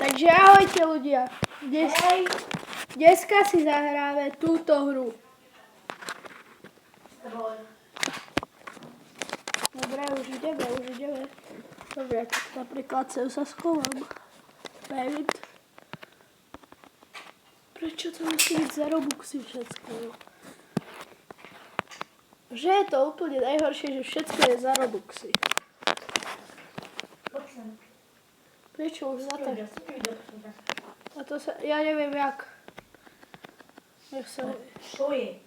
Takže ahojte ľudia. Dneska si zahráme túto hru. Dobre, už ideme. Dobre, tak napríklad sem sa schovám. David. Prečo to musí byť za Robuxy všetko? Že je to úplne najhoršie, že všetko je za Robuxy. Prečo už za to? A to sa, ja neviem jak. Nech sa... Čo je?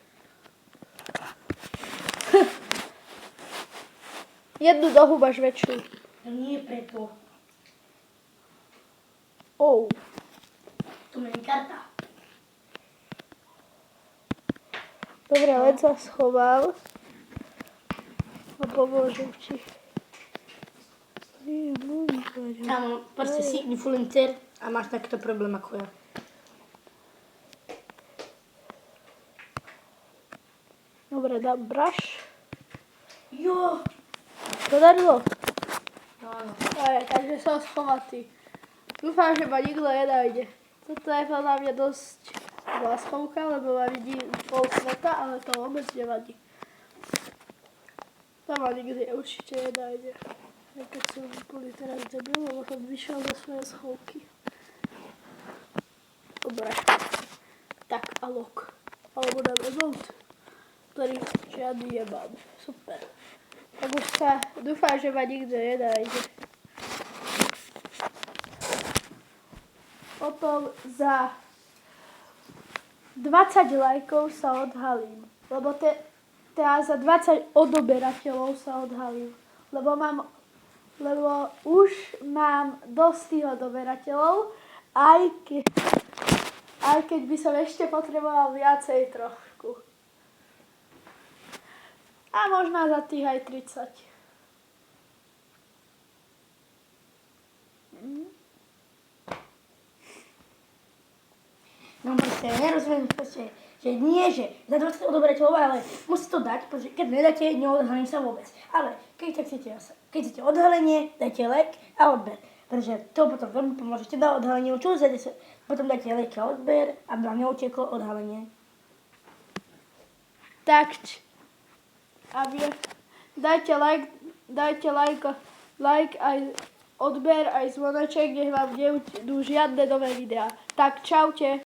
Jednu nohu máš väčšiu. To nie je preto. Oh. To mení karta. Dobre, len sa schoval. A pomôžem ti. Áno, proste si influencer a máš takýto problém ako ja. Dobre, dám brush. Jo! Podarilo? Áno. Takže som schovatý. Dúfam, že ma nikto nenájde. Toto je podľa mňa dosť vláskovka, lebo ma vidí pol sveta, ale to vôbec nevadí. To ma nikdy určite nenájde. Aj keď som úplne teraz debil, lebo som vyšiel zo svoje schovky. Dobre. Tak a lock. Alebo dám emote, ktorý žiadny nemám. Super. Tak už sa dúfam, že ma nikto nenájde. Potom za 20 lajkov sa odhalím. Lebo teda za 20 odoberateľov sa odhalím. Lebo už mám dosť tých odoberateľov, aj keď by som ešte potreboval viacej trošku. A možno za tých aj 30. No proste, nerozumiem proste, že nie, že za 20 odoberateľov, ale musí to dať, pretože keď nedáte, neodhalím sa vôbec. Ale keď chcete odhalenie, dajte like a odber. Pretože to potom veľmi pomôžete na odhalenie, čo sa potom dajte like a odber, aby vám neuteklo odhalenie. Tak, dajte like aj odber, aj zvoneček, nech vám nejdú žiadne nové videá. Tak čaute.